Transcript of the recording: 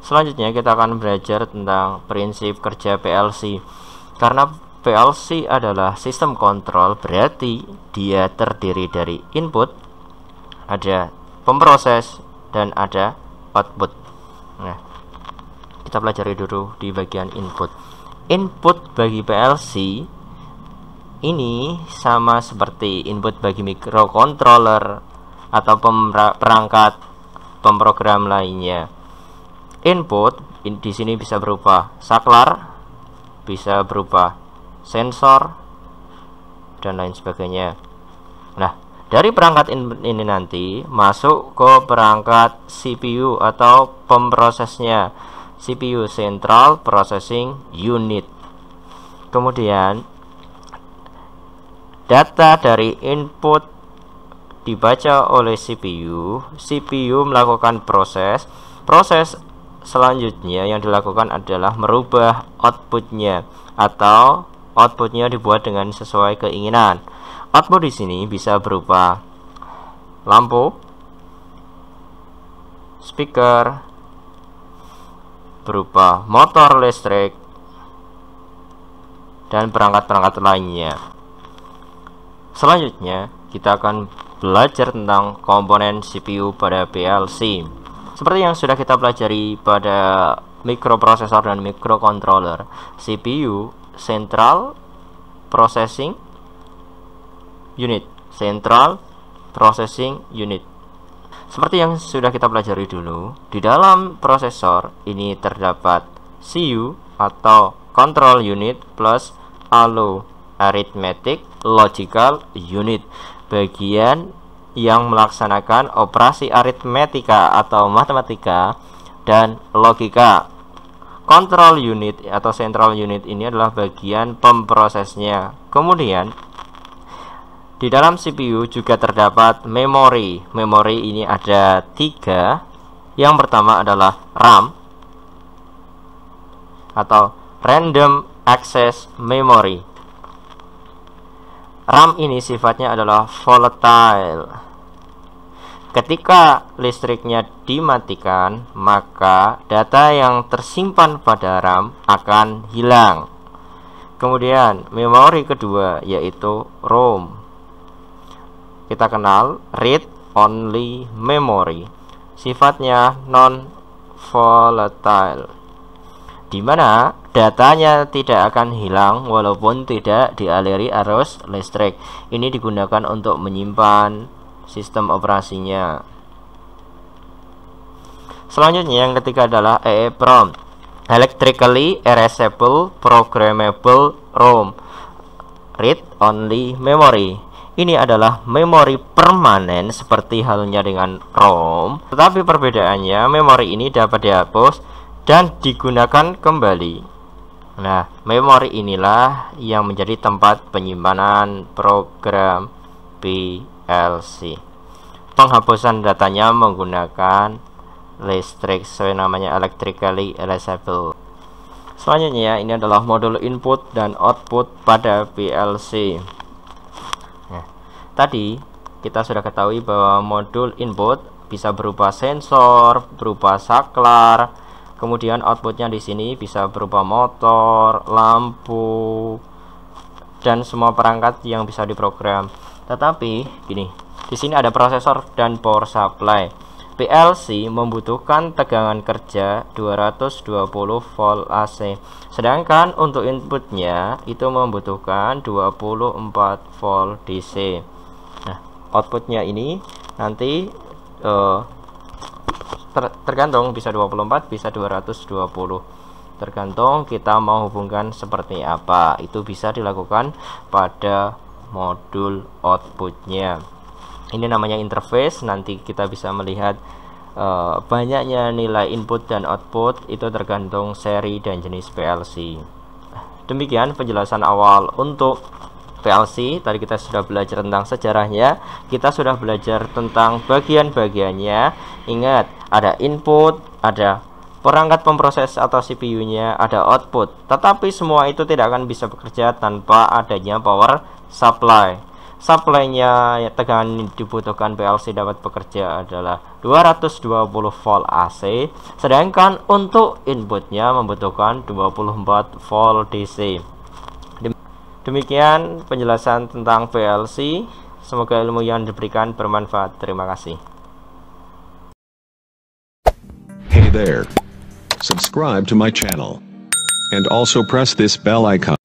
Selanjutnya kita akan belajar tentang prinsip kerja PLC. Karena PLC adalah sistem kontrol, berarti dia terdiri dari input, ada pemproses, dan ada output. Nah, kita pelajari dulu di bagian input. Input bagi PLC ini sama seperti input bagi microcontroller atau perangkat pemrogram lainnya. Input di sini bisa berupa saklar, bisa berupa sensor, dan lain sebagainya. Nah, dari perangkat input ini nanti masuk ke perangkat CPU atau pemprosesnya, CPU Central Processing Unit. Kemudian data dari input dibaca oleh CPU. CPU melakukan proses selanjutnya yang dilakukan adalah merubah outputnya, atau outputnya dibuat dengan sesuai keinginan. Output di sini bisa berupa lampu, speaker, berupa motor listrik, dan perangkat-perangkat lainnya. Selanjutnya kita akan belajar tentang komponen CPU pada PLC. Seperti yang sudah kita pelajari pada mikroprosesor dan mikrocontroller, CPU Central Processing Unit, Central Processing Unit. Seperti yang sudah kita pelajari dulu, di dalam prosesor ini terdapat CU atau Control Unit plus ALU, Arithmetic Logical Unit, bagian yang melaksanakan operasi aritmetika atau matematika dan logika. Control unit atau central unit ini adalah bagian pemprosesnya. Kemudian di dalam CPU juga terdapat memori. Memori ini ada 3. Yang pertama adalah RAM atau Random Access Memory. RAM ini sifatnya adalah volatile. Ketika listriknya dimatikan, maka data yang tersimpan pada RAM akan hilang. Kemudian memori kedua yaitu ROM. Kita kenal read only memory. Sifatnya non volatile, di mana datanya tidak akan hilang walaupun tidak dialiri arus listrik. Ini digunakan untuk menyimpan sistem operasinya. Selanjutnya yang ketiga adalah EEPROM, Electrically Erasable Programmable ROM, Read Only Memory. Ini adalah memori permanen seperti halnya dengan ROM, tetapi perbedaannya memori ini dapat dihapus dan digunakan kembali. Nah, memori inilah yang menjadi tempat penyimpanan program PLC. Penghapusan datanya menggunakan listrik, sesuai namanya electrically erasable. Selanjutnya ini adalah modul input dan output pada PLC. Nah, tadi kita sudah ketahui bahwa modul input bisa berupa sensor, berupa saklar, kemudian outputnya di sini bisa berupa motor, lampu, dan semua perangkat yang bisa diprogram. Tetapi gini, di sini ada prosesor dan power supply. PLC membutuhkan tegangan kerja 220 volt AC, sedangkan untuk inputnya itu membutuhkan 24 volt DC. Nah, outputnya ini nanti tergantung, bisa 24, bisa 220, tergantung kita mau hubungkan seperti apa. Itu bisa dilakukan pada modul outputnya. Ini namanya interface. Nanti kita bisa melihat banyaknya nilai input dan output, itu tergantung seri dan jenis PLC. Demikian penjelasan awal untuk PLC. Tadi kita sudah belajar tentang sejarahnya, kita sudah belajar tentang bagian-bagiannya. Ingat, ada input, ada perangkat pemproses atau CPU-nya, ada output. Tetapi semua itu tidak akan bisa bekerja tanpa adanya power supply. Supply-nya tegangan dibutuhkan PLC dapat bekerja adalah 220 volt AC, sedangkan untuk inputnya membutuhkan 24 volt DC. Demikian penjelasan tentang PLC. Semoga ilmu yang diberikan bermanfaat. Terima kasih. Hey there. Subscribe to my channel. And also press this bell icon.